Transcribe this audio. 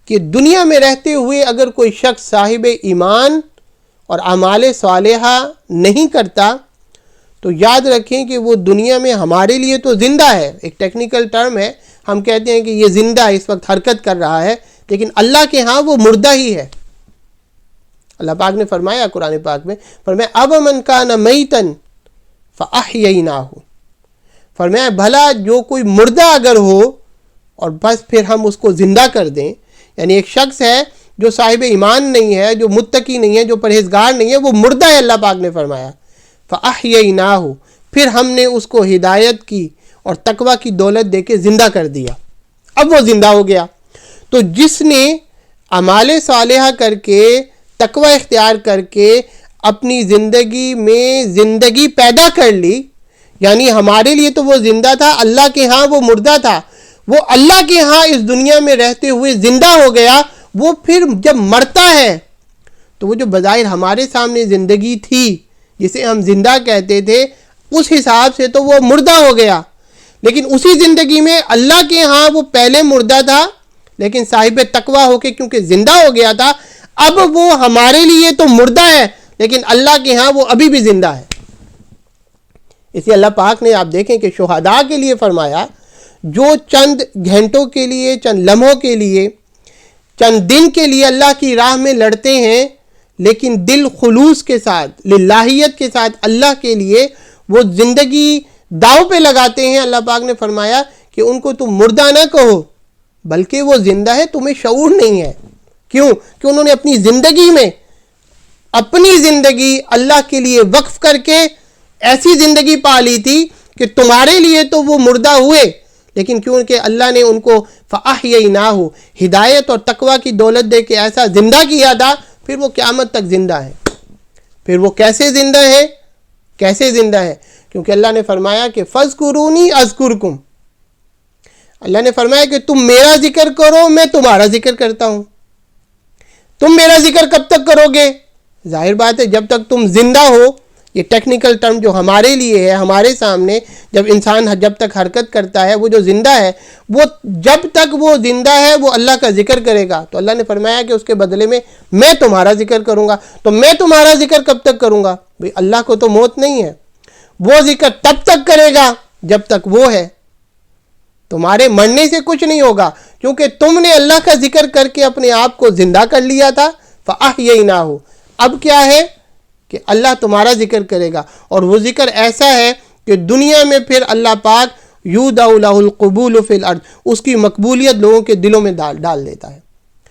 کہ دنیا میں رہتے ہوئے اگر کوئی شخص صاحب ایمان اور اعمال صالحہ نہیں کرتا تو یاد رکھیں کہ وہ دنیا میں ہمارے لیے تو زندہ ہے، ایک ٹیکنیکل ٹرم ہے، ہم کہتے ہیں کہ یہ زندہ ہے، اس وقت حرکت کر رہا ہے، لیکن اللہ کے ہاں وہ مردہ ہی ہے۔ اللہ پاک نے فرمایا قرآن پاک میں، فرمایا اب من کان میتن فاحییناہ، فرمایا بھلا جو کوئی مردہ اگر ہو اور بس پھر ہم اس کو زندہ کر دیں، یعنی ایک شخص ہے جو صاحب ایمان نہیں ہے، جو متقی نہیں ہے، جو پرہیزگار نہیں ہے، وہ مردہ ہے، اللہ پاک نے فرمایا فاحییناہ، پھر ہم نے اس کو ہدایت کی اور تقوی کی دولت دے کے زندہ کر دیا، اب وہ زندہ ہو گیا۔ تو جس نے اعمال صالحہ کر کے تقوی اختیار کر کے اپنی زندگی میں زندگی پیدا کر لی، یعنی ہمارے لیے تو وہ زندہ تھا، اللہ کے ہاں وہ مردہ تھا، وہ اللہ کے ہاں اس دنیا میں رہتے ہوئے زندہ ہو گیا، وہ پھر جب مرتا ہے تو وہ جو بظاہر ہمارے سامنے زندگی تھی جسے ہم زندہ کہتے تھے، اس حساب سے تو وہ مردہ ہو گیا، لیکن اسی زندگی میں اللہ کے ہاں وہ پہلے مردہ تھا، لیکن صاحب تقوی ہو کے کیونکہ زندہ ہو گیا تھا، اب وہ ہمارے لیے تو مردہ ہے لیکن اللہ کے ہاں وہ ابھی بھی زندہ ہے۔ اسی اللہ پاک نے آپ دیکھیں کہ شہداء کے لیے فرمایا جو چند گھنٹوں کے لیے، چند لمحوں کے لیے، چند دن کے لیے اللہ کی راہ میں لڑتے ہیں، لیکن دل خلوص کے ساتھ، للہیت کے ساتھ اللہ کے لیے وہ زندگی داؤ پہ لگاتے ہیں، اللہ پاک نے فرمایا کہ ان کو تم مردہ نہ کہو بلکہ وہ زندہ ہے، تمہیں شعور نہیں ہے۔ کیوں؟ کہ انہوں نے اپنی زندگی میں اپنی زندگی اللہ کے لیے وقف کر کے ایسی زندگی پا لی تھی کہ تمہارے لیے تو وہ مردہ ہوئے، لیکن کیونکہ اللہ نے ان کو فاحییناہ، ہدایت اور تقوی کی دولت دے کے ایسا زندہ کیا تھا، پھر وہ قیامت تک زندہ ہے۔ پھر وہ کیسے زندہ ہے؟ کیسے زندہ ہے؟ کیونکہ اللہ نے فرمایا کہ فاذکرونی اذکرکم، اللہ نے فرمایا کہ تم میرا ذکر کرو میں تمہارا ذکر کرتا ہوں۔ تم میرا ذکر کب تک کرو گے؟ ظاہر بات ہے جب تک تم زندہ ہو، یہ ٹیکنیکل ٹرم جو ہمارے لیے ہے، ہمارے سامنے جب انسان جب تک حرکت کرتا ہے، وہ جو زندہ ہے، وہ جب تک وہ زندہ ہے وہ اللہ کا ذکر کرے گا، تو اللہ نے فرمایا کہ اس کے بدلے میں تمہارا ذکر کروں گا۔ تو میں تمہارا ذکر کب تک کروں گا؟ بھئی اللہ کو تو موت نہیں ہے، وہ ذکر تب تک کرے گا جب تک وہ ہے، تمہارے مرنے سے کچھ نہیں ہوگا، کیونکہ تم نے اللہ کا ذکر کر کے اپنے آپ کو زندہ کر لیا تھا۔ فاحییناہ، اب کیا ہے کہ اللہ تمہارا ذکر کرے گا، اور وہ ذکر ایسا ہے کہ دنیا میں پھر اللہ پاک یودع لہ القبول فی الارض، اس کی مقبولیت لوگوں کے دلوں میں ڈال دیتا ہے۔